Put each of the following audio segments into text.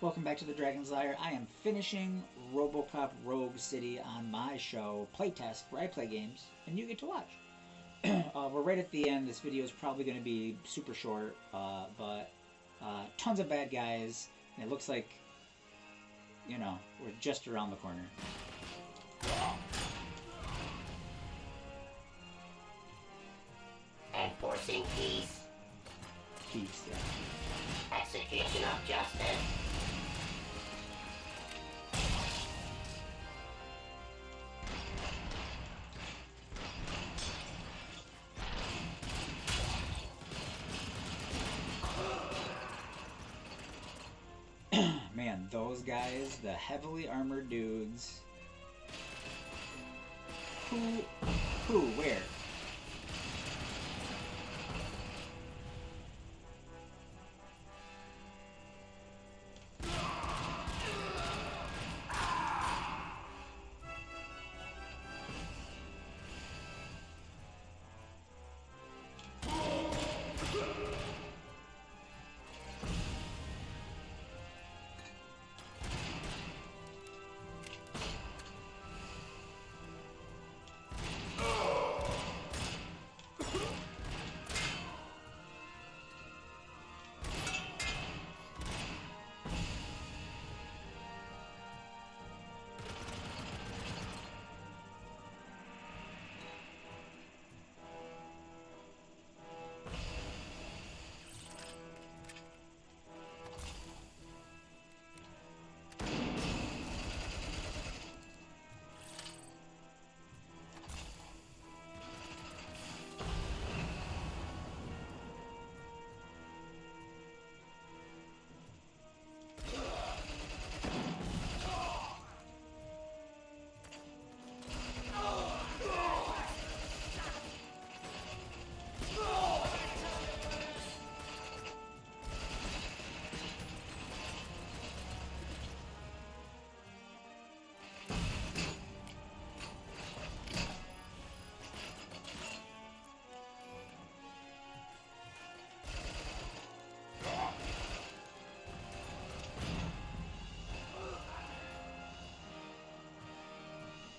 Welcome back to the Dragon's Lair. I am finishing RoboCop Rogue City on my show, Playtest, where I play games, and you get to watch. We're right at the end. This video is probably going to be super short, but tons of bad guys, and it looks like, you know, we're just around the corner. Enforcing peace. Peace, yeah. Execution of justice. Man, those guys, the heavily armored dudes. Where?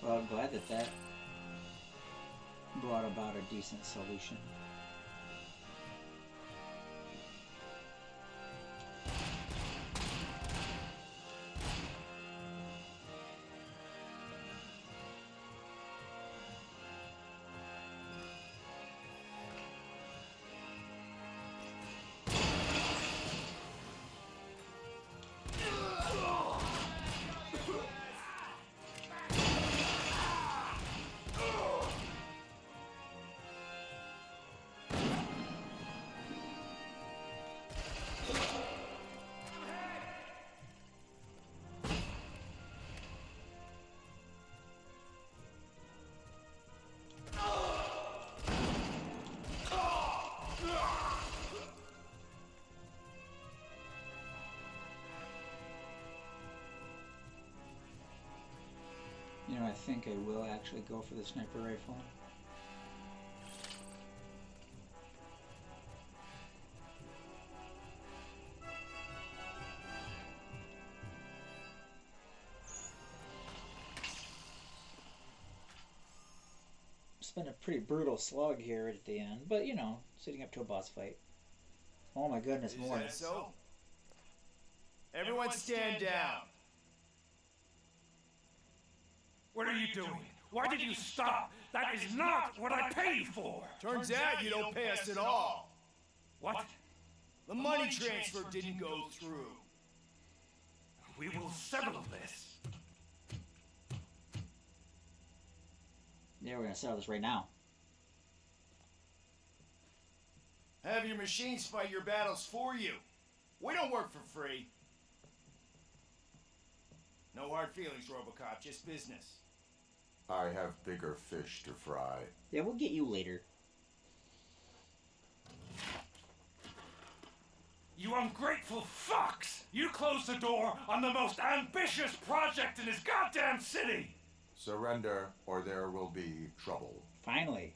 Well, I'm glad that brought about a decent solution. You know, I think I will actually go for the sniper rifle. It's been a pretty brutal slug here at the end, but you know, sitting up to a boss fight. Oh my goodness, more. Is that so? Everyone stand down. What are you doing? Why did you stop? That is not what I pay for! Turns out you don't pay us at all. What? The money transfer didn't go through. We will settle this. Yeah, we're gonna settle this right now. Have your machines fight your battles for you. We don't work for free. No hard feelings, RoboCop, just business. I have bigger fish to fry. Yeah, we'll get you later. You ungrateful fucks! You closed the door on the most ambitious project in this goddamn city! Surrender, or there will be trouble. Finally.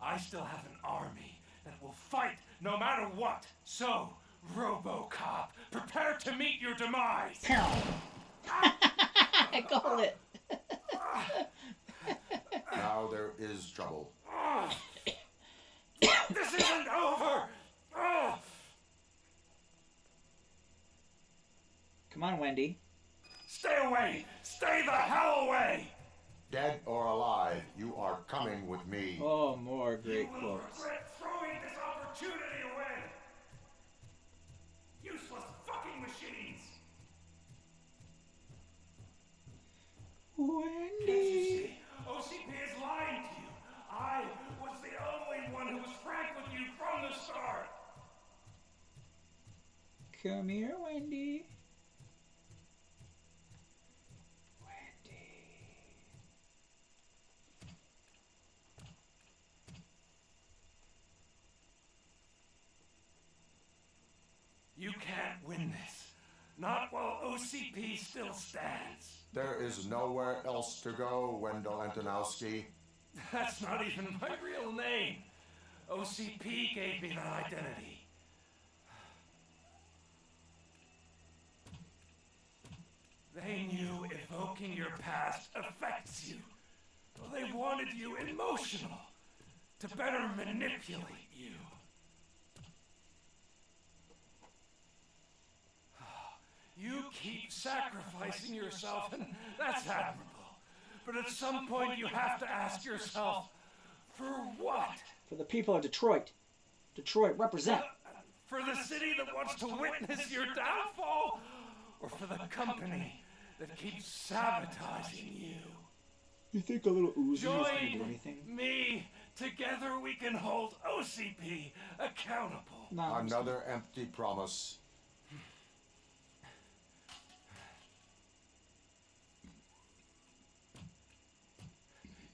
I still have an army that will fight no matter what. So, RoboCop, prepare to meet your demise. I called it. Now there is trouble. This isn't over. Come on, Wendy. Stay away. Stay the hell away. Dead or alive, you are coming with me. Oh, more great You will quotes. regret throwing this opportunity away. Useless fucking machines. Wendy. OCP is lying to you. I was the only one who was frank with you from the start. Come here, Wendy. You can't win this. Not while OCP still stands. There is nowhere else to go, Wendell Antonowski. That's not even my real name. OCP gave me that identity. They knew evoking your past affects you. They wanted you emotional to better manipulate you. You keep sacrificing yourself, and that's admirable. But at some point you have to ask yourself, for what? For the people of Detroit. Detroit, represent. For the city that wants to witness your downfall? Or for the company that keeps sabotaging you? You think a little Uzi is going to do Join anything? me. Together we can hold OCP accountable. No. Another empty promise.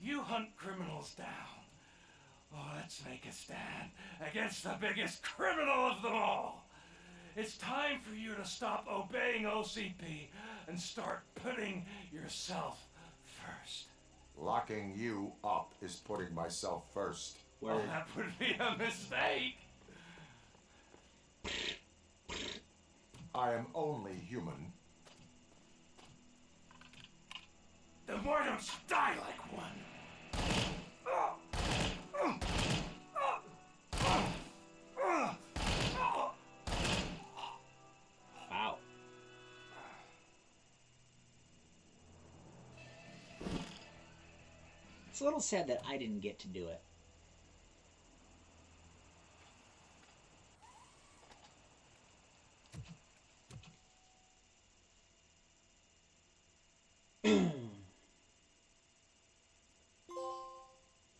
You hunt criminals down. Oh, let's make a stand against the biggest criminal of them all. It's time for you to stop obeying OCP and start putting yourself first. Locking you up is putting myself first. Well, that would be a mistake. I am only human. Then why don't you die like one? Wow. It's a little sad that I didn't get to do it.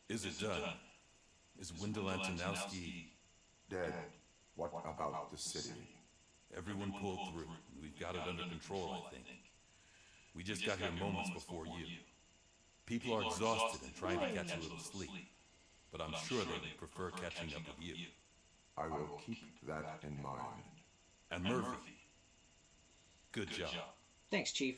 Is it done? Is Wendell Antonowski... Dead. What about the city? Everyone pulled through. We've got it under control, I think. We just got here moments before you. People are exhausted and trying to catch a little sleep. But I'm sure they'd prefer catching up with you. I will keep that in mind. And Murphy. Good job. Thanks, Chief.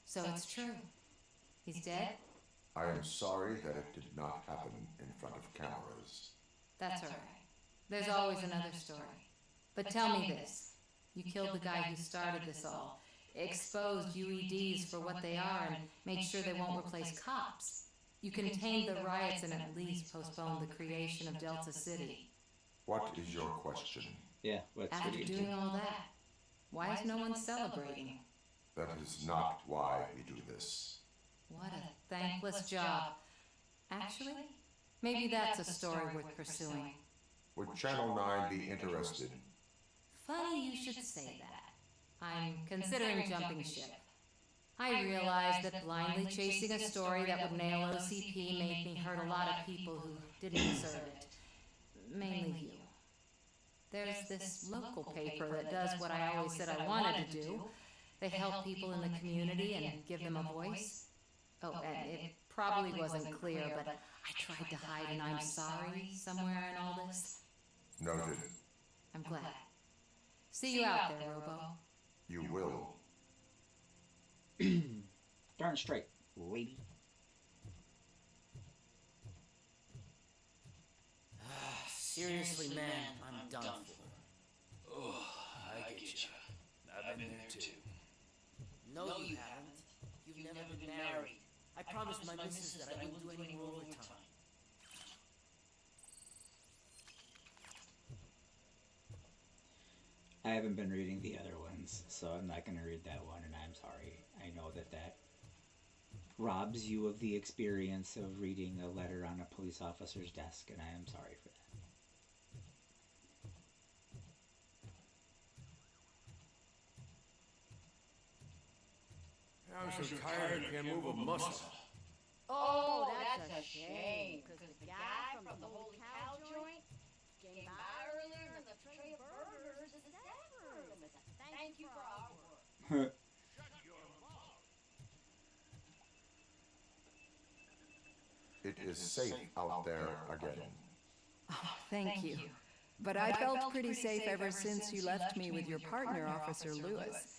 So it's true. He's dead? I am sorry that it did not happen in front of cameras. That's all right. There's always another story. But tell me this. You killed the guy who started this all, exposed UEDs for what they are, and made sure they won't replace cops. You contained the riots and at least postponed the creation of Delta City. What is your question? Yeah, what's After doing all that, why is no one celebrating? That is not why we do this. What a thankless job. Actually, maybe that's a story worth pursuing. Would Channel 9 be interested? Funny you should say that. I'm considering jumping ship. I realized that blindly chasing a story that would nail OCP made me hurt a lot of people who didn't deserve it. Mainly you. There's this local paper that does what I always said I wanted to do. They help people in the community and give them a voice. Oh, and it probably wasn't clear, but I tried to hide an I'm sorry somewhere in all this. Noted. I'm glad. See you out there, Robo. You will. Darn straight, lady. Seriously, man, I'm done for. Oh, I get you. I've been there too. No, you haven't. You've never been married. I promised my missus that I wouldn't do any more overtime. I haven't been reading the other ones, so I'm not going to read that one, and I'm sorry. I know that that robs you of the experience of reading a letter on a police officer's desk, and I am sorry for that. I'm so tired I can't move a muscle. Oh, that's a shame, because the guy from the Holy Cow joint came by earlier with a tray of burgers in the staff room as a thank you for our work. It is safe out there again. Oh, thank you. But I felt pretty safe ever since you left me with your partner, Officer Lewis.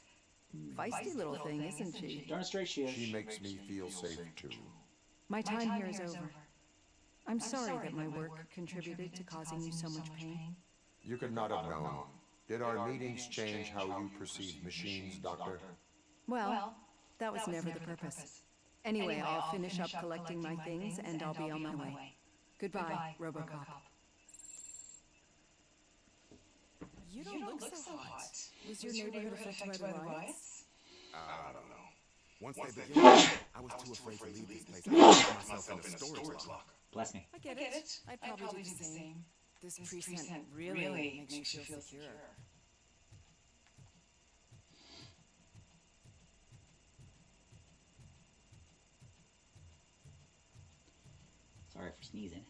Feisty little thing, isn't she? Darn straight she is. She makes me feel safe too. My time here is over. I'm sorry that my work contributed to causing you so much pain. You could not have known. Did our meetings change how you perceive machines, Doctor? Well, that was never the purpose. Anyway, I'll finish up collecting my things and I'll be on my way. Goodbye, RoboCop. You don't look so hot. Was your neighborhood affected by the riots? I don't know. Once they began, I was too afraid to leave this place. I locked myself in a storage locker. Bless me. I get it. I'd probably do the same. This precinct really makes you feel secure. Sorry for sneezing.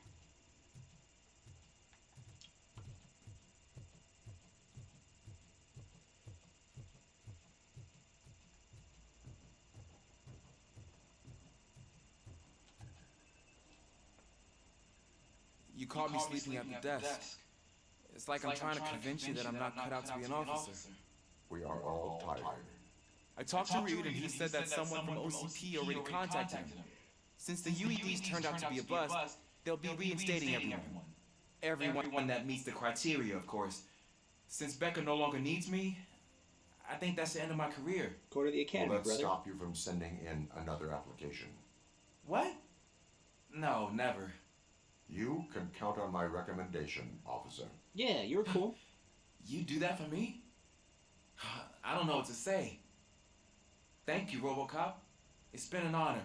You caught me sleeping at the desk. It's like I'm trying to convince you that I'm not cut out to be an officer. We are all tired. I talked to Reed and he said that someone from OCP already contacted him. Since the UEDs turned out to be a bust, they'll be reinstating everyone. Everyone that meets the criteria, of course. Since Becca no longer needs me, I think that's the end of my career. Go to the academy, Will that brother. stop you from sending in another application? What? No, never. You can count on my recommendation, officer. Yeah, you were cool. You do that for me? I don't know what to say. Thank you, RoboCop. It's been an honor.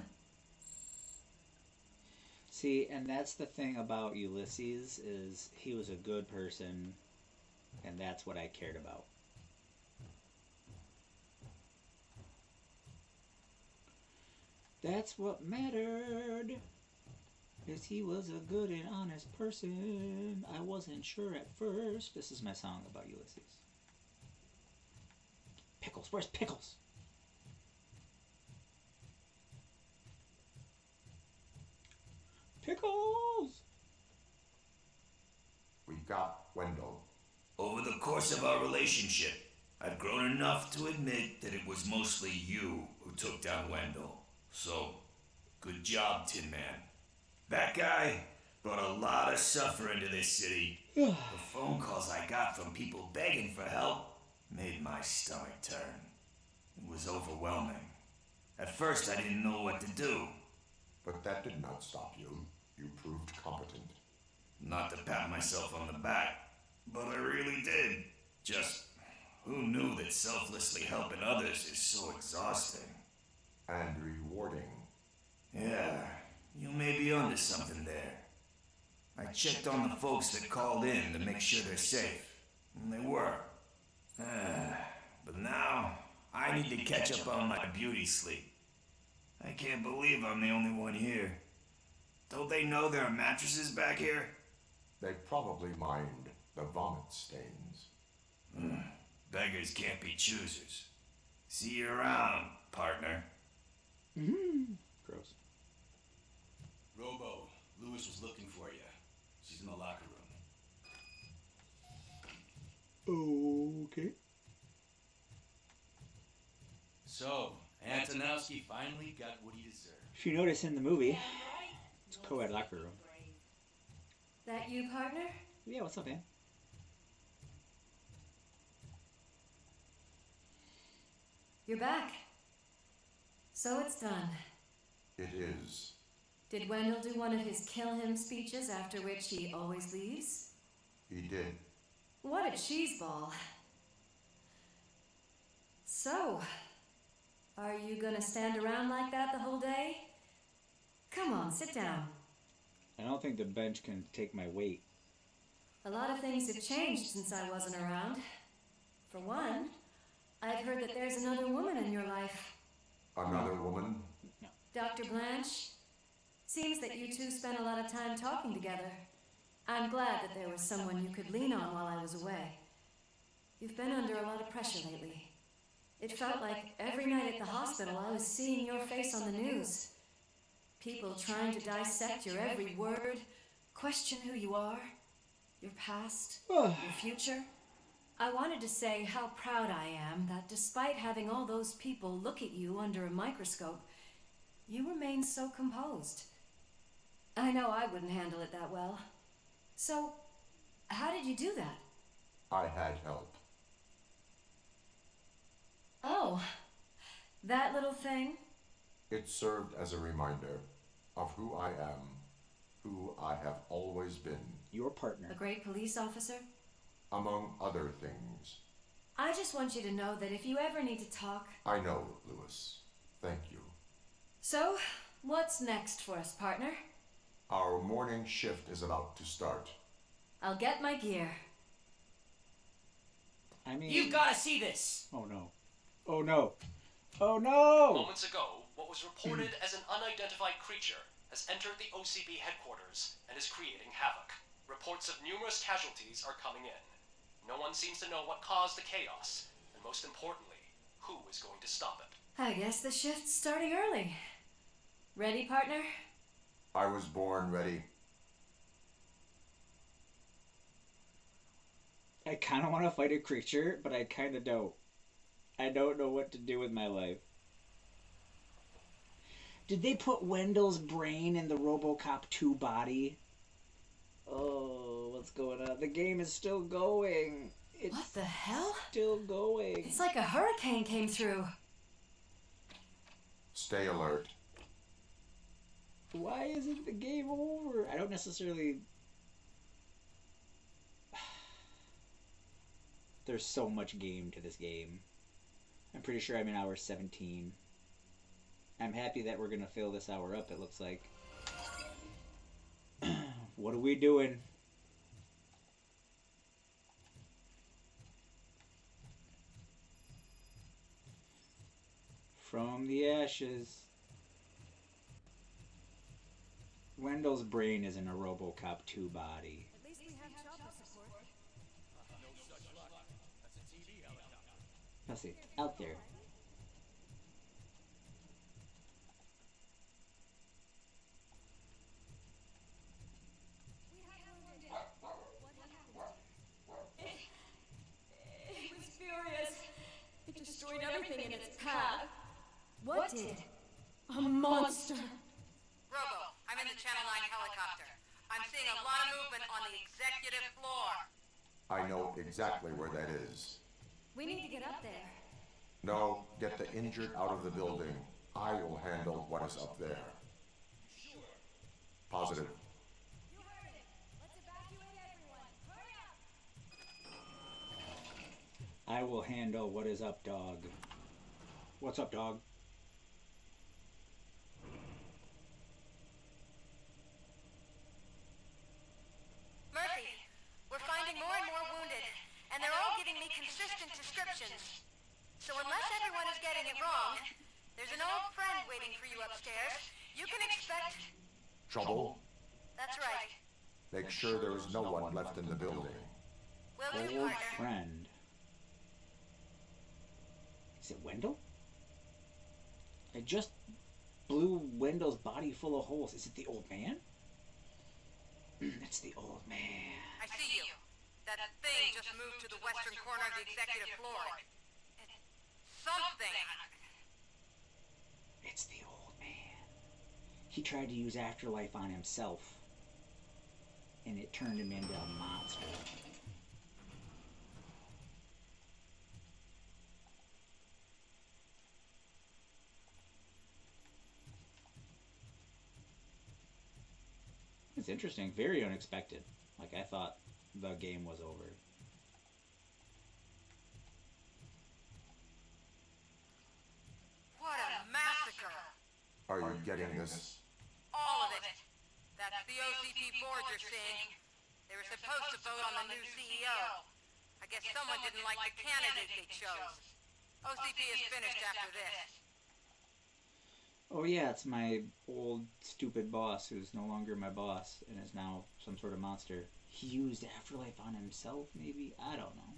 See, and that's the thing about Ulysses, is he was a good person, and that's what I cared about. That's what mattered, is he was a good and honest person. I wasn't sure at first. This is my song about Ulysses. Pickles, where's Pickles? Pickles! We got Wendell. Over the course of our relationship, I've grown enough to admit that it was mostly you who took down Wendell. So, good job, Tin Man. That guy brought a lot of suffering to this city. The phone calls I got from people begging for help made my stomach turn. It was overwhelming. At first, I didn't know what to do. But that did not stop you. You proved competent. Not to pat myself on the back, but I really did. Just, who knew that selflessly helping others is so exhausting? And rewarding. Yeah, you may be onto something there. I checked on the folks that called in to make sure they're safe, and they were. But now, I need to catch up on my beauty sleep. I can't believe I'm the only one here. Don't they know there are mattresses back here? They probably mind the vomit stains. Beggars can't be choosers. See you around, partner. Gross. Robo, Lewis was looking for you. She's in the locker room. Okay. So, Antonowski finally got what he deserved. If you notice in the movie, it's co-ed locker room. That you, partner? Yeah, what's up, man? You're back. So it's done. It is. Did Wendell do one of his kill him speeches after which he always leaves? He did. What a cheeseball. So, are you gonna stand around like that the whole day? Come on, sit down. I don't think the bench can take my weight. A lot of things have changed since I wasn't around. For one, I've heard that there's another woman in your life. Another woman? Dr. Blanche. Seems that you two spent a lot of time talking together. I'm glad that there was someone you could lean on while I was away. You've been under a lot of pressure lately. It felt like every night at the hospital I was seeing your face on the news. People trying to dissect your every word, question who you are, your past, your future. I wanted to say how proud I am that despite having all those people look at you under a microscope, you remain so composed. I know I wouldn't handle it that well. So, how did you do that? I had help. Oh, that little thing? It served as a reminder of who I am, who I have always been. Your partner. A great police officer? Among other things. I just want you to know that if you ever need to talk... I know, Lewis. Thank you. So, what's next for us, partner? Our morning shift is about to start. I'll get my gear. I mean... You've got to see this! Oh no. Oh no. Oh no! Moments ago, what was reported as an unidentified creature has entered the OCP headquarters and is creating havoc. Reports of numerous casualties are coming in. No one seems to know what caused the chaos, and most importantly, who is going to stop it. I guess the shift's starting early. Ready, partner? I was born ready. I kind of want to fight a creature, but I kind of don't. I don't know what to do with my life. Did they put Wendell's brain in the RoboCop 2 body? Oh, what's going on? The game is still going. It's what the hell? Still going. It's like a hurricane came through. Stay alert. Why isn't the game over? I don't necessarily... There's so much game to this game. I'm pretty sure I'm in hour 17. I'm happy that we're going to fill this hour up, it looks like. What are we doing? From the ashes. Wendell's brain is in a RoboCop 2 body. At least we have chopper support. Let's see, it's out there. It was furious. It destroyed everything in its path. What did? A monster. Robo, I'm in the Channel 9 helicopter. I'm seeing a lot of movement on the executive floor. I know exactly where that is. We need to get up there. No, get the injured out of the building. I will handle what is up there. Positive. You heard it. Let's evacuate everyone. Hurry up. I will handle what is up, dog. What's up, dog? Murphy, we're finding more and more wounded, and they're all giving me consistent descriptions. So unless everyone is getting it wrong, there's an old friend waiting for you upstairs. You can expect... Trouble? That's right. Make sure there is no one left in the building. Will do, Old partner. friend. Is it Wendell? I just blew Wendell's body full of holes. Is it the old man? It's the old man. I see you. That That thing just moved to the western corner of the executive floor. Something. It's the old man. He tried to use Afterlife on himself, and it turned him into a monster. It's interesting, very unexpected. Like, I thought the game was over. What a massacre! Are you getting this? All of it. That's the OCP board you're seeing. They were supposed to vote on the new CEO. I guess someone didn't like the candidate they chose. OCP is finished after this. Oh yeah, it's my old stupid boss who's no longer my boss and is now some sort of monster. He used Afterlife on himself, maybe? I don't know.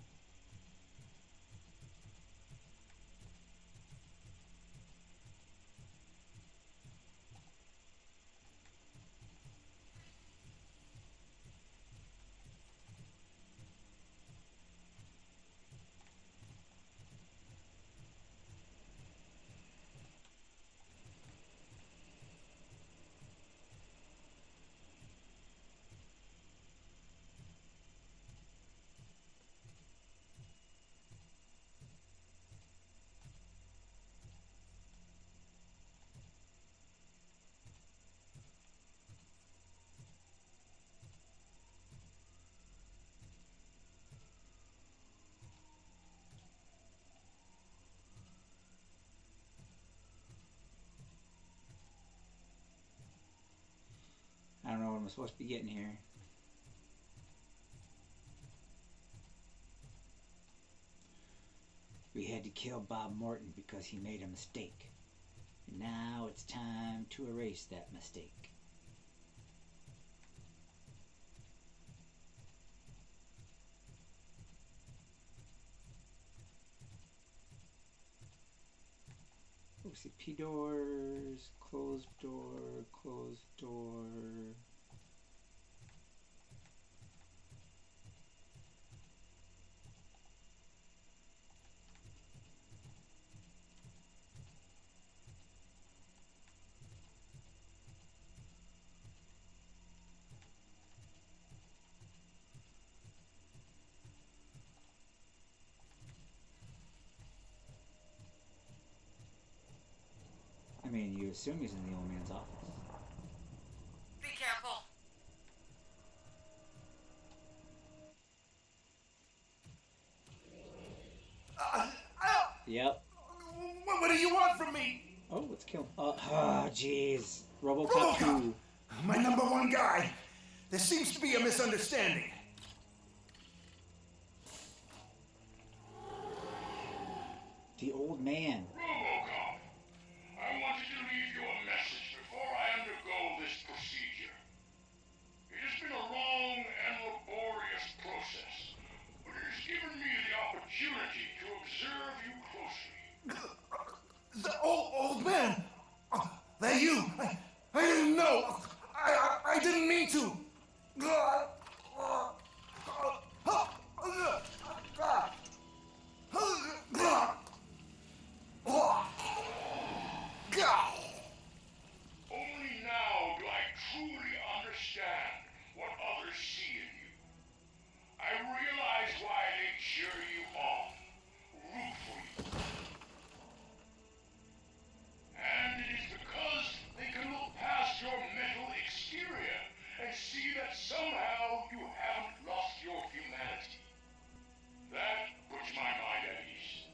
I don't know what I'm supposed to be getting here. We had to kill Bob Morton because he made a mistake. And now it's time to erase that mistake. OCP doors, closed door, closed door. I mean, you assume he's in the old man's office. Be careful. Yep. What do you want from me? Oh, let's kill him. Oh, jeez. RoboCop 2. My number one guy. There seems to be a misunderstanding. The old man. RoboCop, I wanted to leave you a message before I undergo this procedure. It has been a long and laborious process, but it has given me the opportunity to observe you closely. The old man. That you. I didn't know. I didn't mean to. Only now do I truly understand what others see in you. I realize why they cheer you on, root for you. And it is because they can look past your mental exterior and see that somehow you haven't lost your humanity. That puts my mind at ease.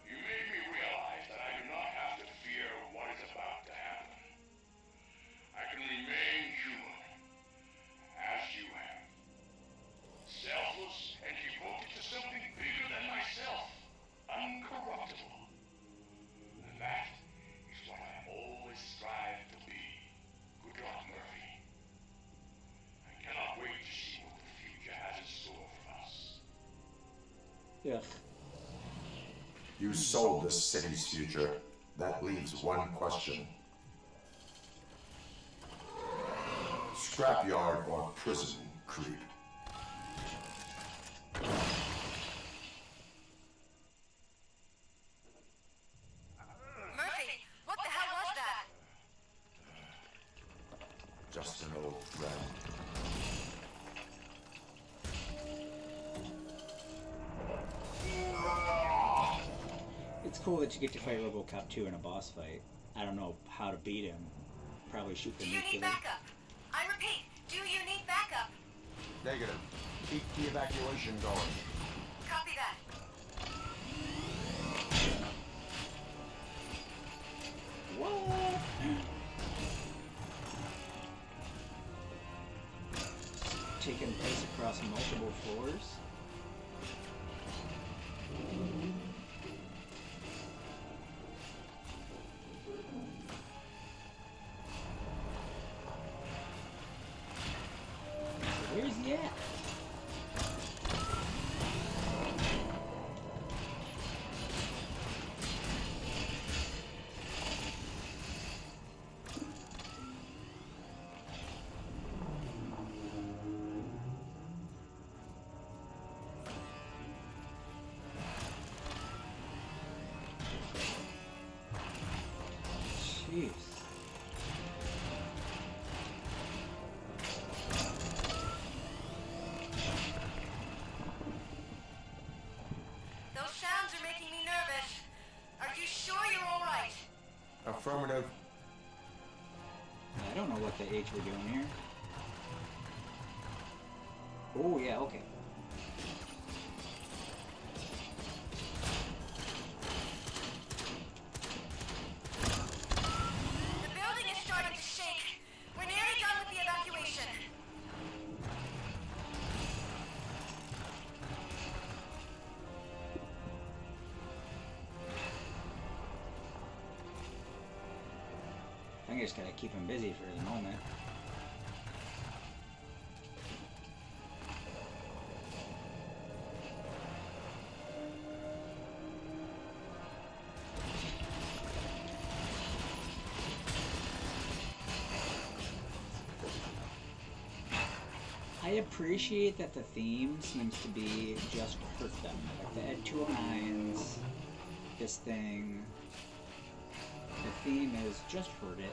You made me realize that I do not have to fear what is about to happen. I can remain human, as you have. Selfless and devoted to something bigger than myself. Uncorruptible. And that is what I always strive to be. Good luck, Murphy. I cannot wait to see what the future has in store for us. Ugh. You sold this city's future. That leaves one question. Scrapyard or prison, creep? cool that you get to fight RoboCop 2 in a boss fight. I don't know how to beat him. Probably shoot the Do you need nuclear. backup? I repeat, do you need backup? Negative. Keep the evacuation going. Copy that. What? Taking place across multiple floors. Where's he at? Jeez. Those sounds are making me nervous. Are you sure you're all right? Affirmative. I don't know what the H we're doing here. Oh, yeah, okay. The building is starting to shake. We're nearly done with the evacuation. I think I just gotta keep him busy for the moment. I appreciate that the theme seems to be just hurt them. Like the Ed 209s, this thing. The theme is just hurt it.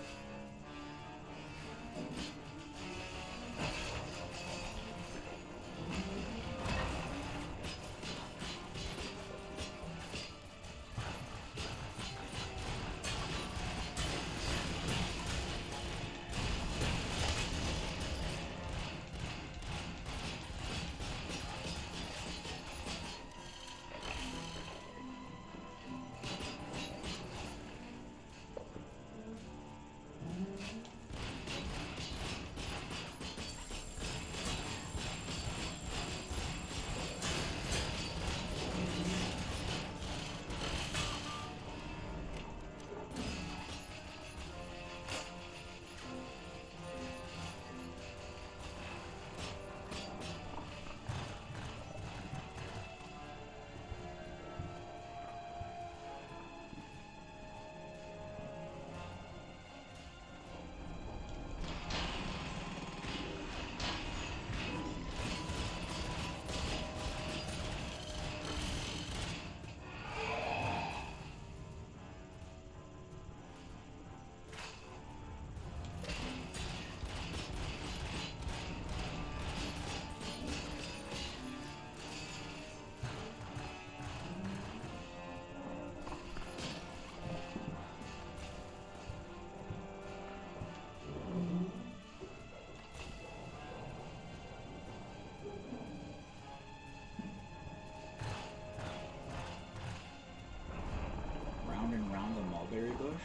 Round and round the mulberry bush?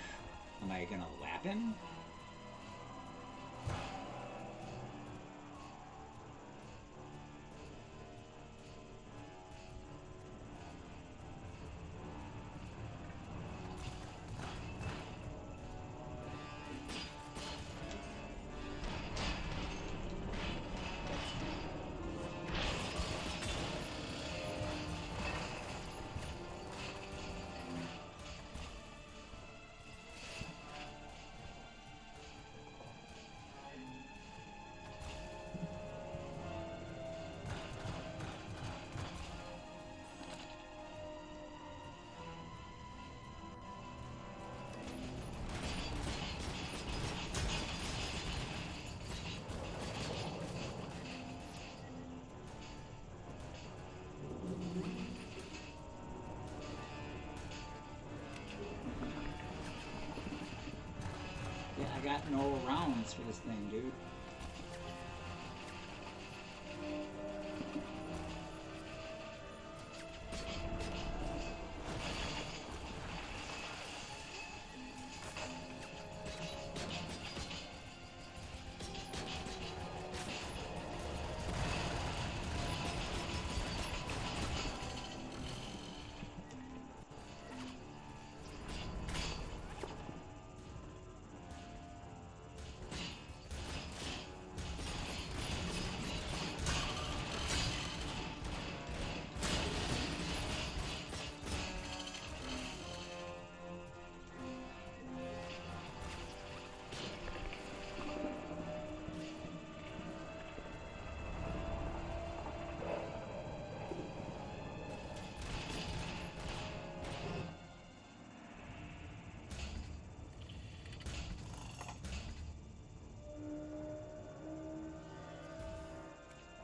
Am I gonna lap him? I got no rounds for this thing, dude.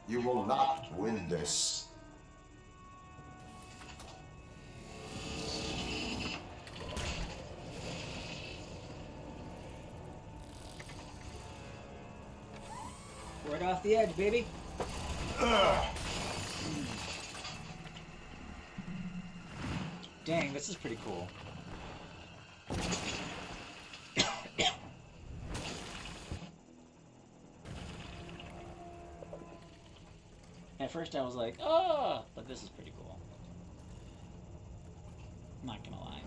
You will not win this. Right off the edge, baby. Dang, this is pretty cool. At first I was like, oh, but this is pretty cool. I'm not gonna lie.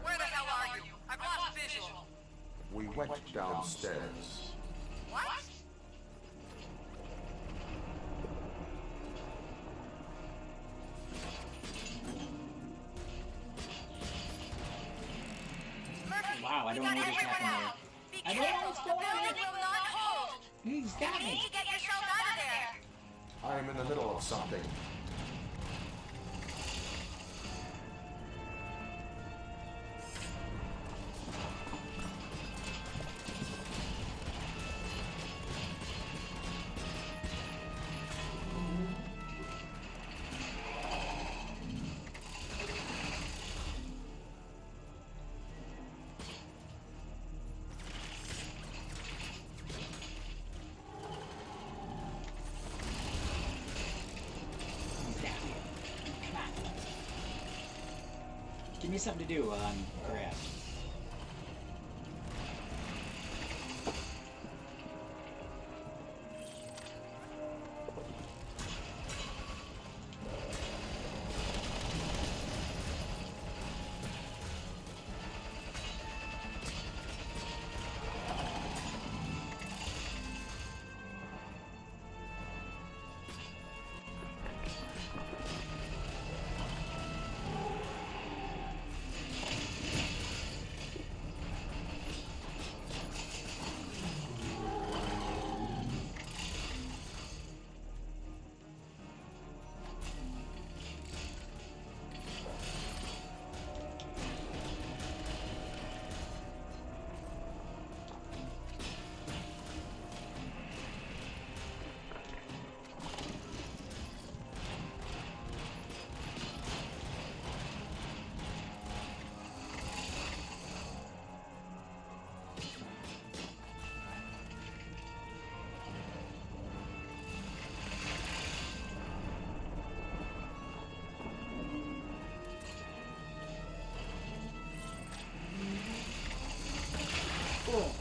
Where the hell are you? I've lost visual. We went downstairs. What? Wow, I don't know what just happened there. I don't know what's going on. He's got You me. need to get yourself out of there. I am in the middle of something. Give me something to do while I'm grabbed. Cool.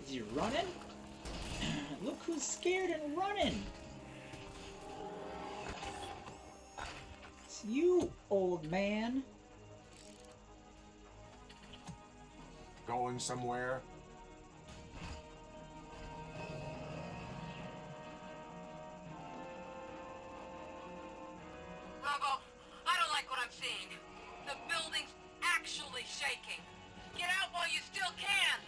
Is he running? Look who's scared and running! It's you, old man! going somewhere? Robo, I don't like what I'm seeing. The building's actually shaking. Get out while you still can!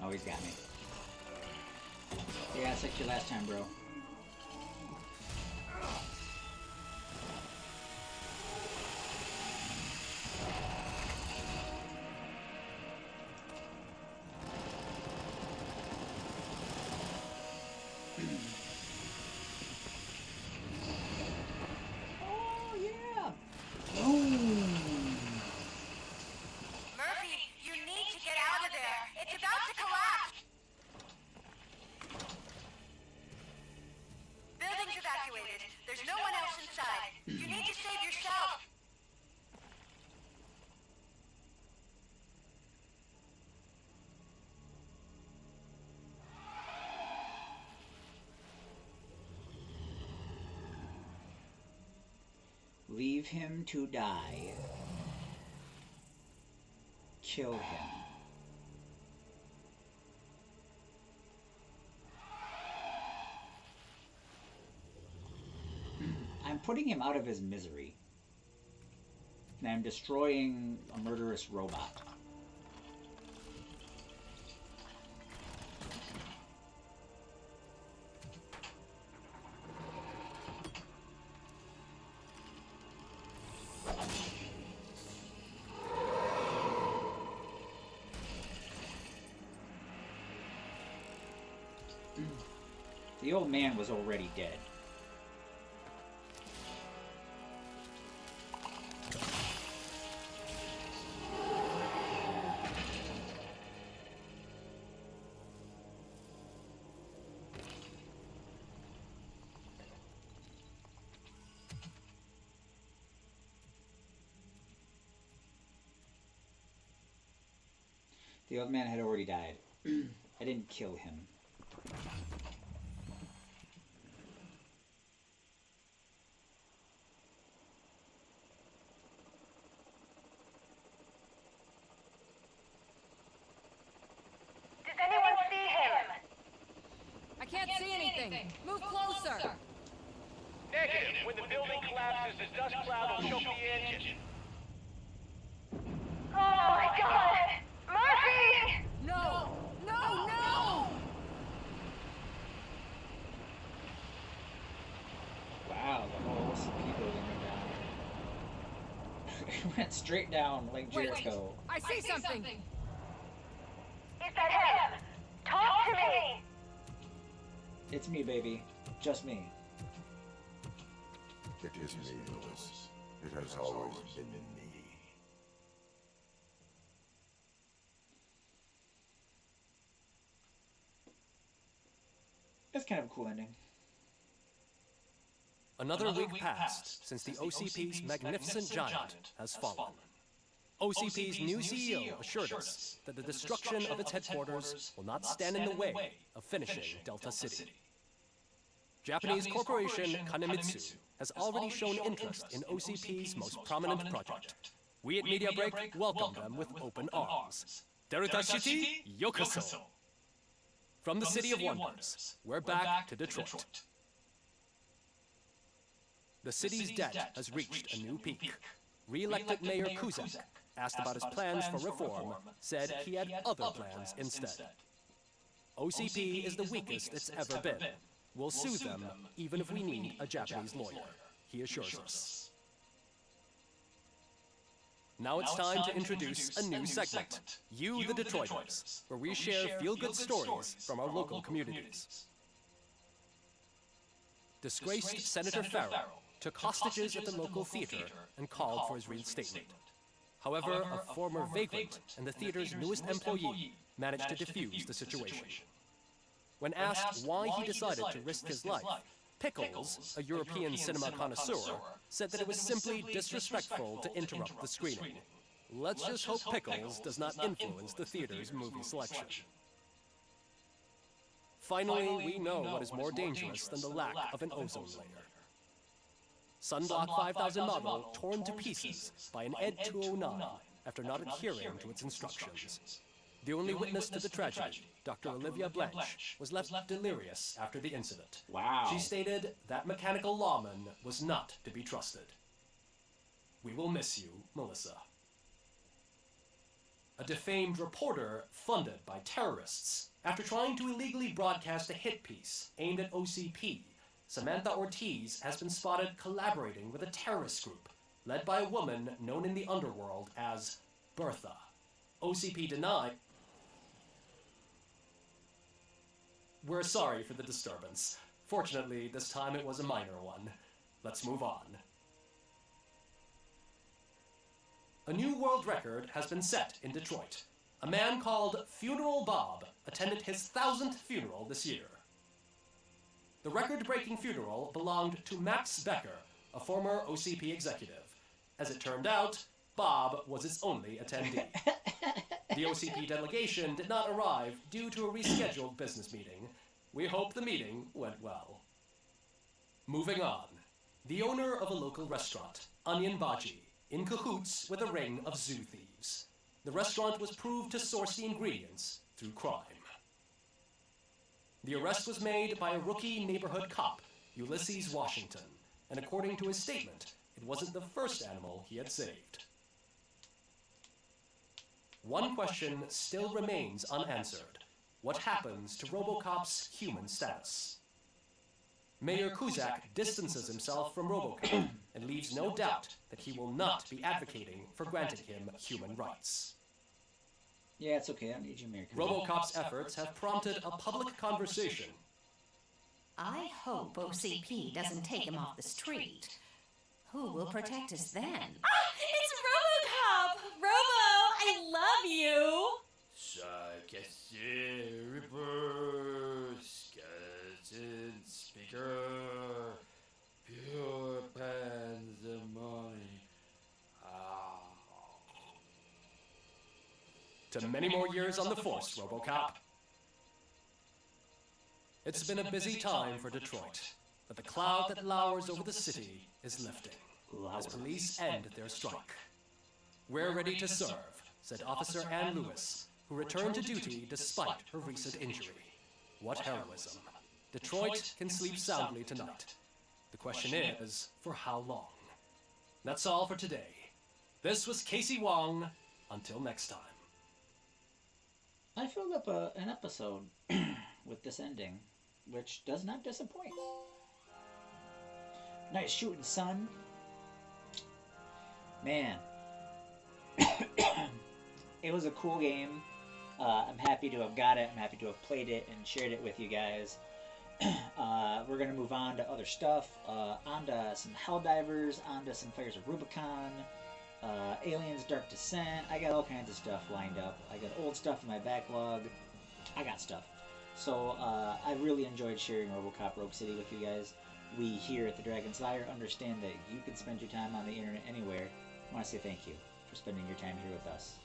Oh, he's got me. Yeah, it's like your last time, bro. Oh, yeah! Boom! Murphy, you need to get out of there. It's about to collapse. Building's evacuated. There's no one else inside. You need to save yourself. Leave him to die. Kill him. I'm putting him out of his misery. And I'm destroying a murderous robot. The old man was already dead. The old man had already died. I didn't kill him. Does anyone see him? I can't see anything. Move closer. Negative. When the building collapses, the dust cloud will choke the engine. Oh my god! Murphy! No! No! No! Wow, the whole OCP building went down. It went straight down like Jericho. I see something. Is that him? Talk to me! It's me, baby. Just me. It is me, Lewis. It has always been me. That's kind of a cool ending. Another week passed since the OCP's magnificent giant has fallen. OCP's new CEO assured us that the destruction of its headquarters will not stand in the way of finishing Delta City. Japanese corporation Kanemitsu has already shown interest in OCP's most prominent project. We at Media Break welcome them with open arms. Delta City, Yokoso. From the City of Wonders, we're back to Detroit. The city's debt has reached a new peak. Re-elected Mayor Kuzak, asked about his plans for reform, said he had other plans instead. OCP is the weakest it's ever been. We'll sue them, even if we need a Japanese lawyer, he assures us. Now it's time to introduce a new segment, You the Detroiters, where we share feel-good stories from our local communities. Disgraced Senator Farrell took hostages at the local theater and called for his reinstatement. However, a former vagrant and the theater's newest employee managed to defuse the situation. When asked why he decided to risk his life, Pickles, a European cinema connoisseur, said that it was simply disrespectful to interrupt the screening. Let's just hope Pickles does not influence the theater's movie selection. Finally, we know what is more dangerous than the lack of an ozone layer. Sunblock 5000 model torn to pieces by an Ed 209 after not adhering to its instructions. The only witness to the tragedy, Dr. Olivia Blanche, was left delirious after the incident. Wow. She stated that mechanical lawman was not to be trusted. We will miss you, Melissa. A defamed reporter funded by terrorists. After trying to illegally broadcast a hit piece aimed at OCP, Samantha Ortiz has been spotted collaborating with a terrorist group led by a woman known in the underworld as Bertha. OCP denied. We're sorry for the disturbance. Fortunately, this time it was a minor one. Let's move on. A new world record has been set in Detroit. A man called Funeral Bob attended his 1000th funeral this year. The record-breaking funeral belonged to Max Becker, a former OCP executive. As it turned out, Bob was its only attendee. The OCP delegation did not arrive due to a rescheduled business meeting. We hope the meeting went well. Moving on. The owner of a local restaurant, Onion Baji, in cahoots with a ring of zoo thieves. The restaurant was proved to source the ingredients through crime. The arrest was made by a rookie neighborhood cop, Ulysses Washington, and according to his statement, it wasn't the first animal he had saved. One question still remains unanswered. What happens to RoboCop's human status? Mayor Kuzak distances himself from RoboCop and leaves no doubt that he will not be advocating for granting him human rights. Yeah, it's okay. I don't need you, Mayor Kuzak. RoboCop's efforts have prompted a public conversation. I hope OCP doesn't take him off the street. Who will protect us then? Ah! It's RoboCop! Robo, I love you! Ripper, skeleton speaker, pure pandemonium. To many more years on the force, RoboCop. It's been a busy time for Detroit, but the cloud that lowers over the city is lifting as police end their strike. We're ready to serve, said Officer Ann Lewis, who returned to duty despite her recent injury. What heroism. Detroit can sleep soundly tonight. The question is, for how long? That's all for today. This was Casey Wong. Until next time. I filled up an episode with this ending, which does not disappoint. Nice shooting, son. Man. It was a cool game. I'm happy to have got it. I'm happy to have played it and shared it with you guys. We're going to move on to other stuff. Onto some Helldivers, onto some Fires of Rubicon, Aliens Dark Descent. I got all kinds of stuff lined up. I got old stuff in my backlog. I got stuff. So I really enjoyed sharing RoboCop Rogue City with you guys. We here at the Dragon's Lair understand that you can spend your time on the internet anywhere. I want to say thank you for spending your time here with us.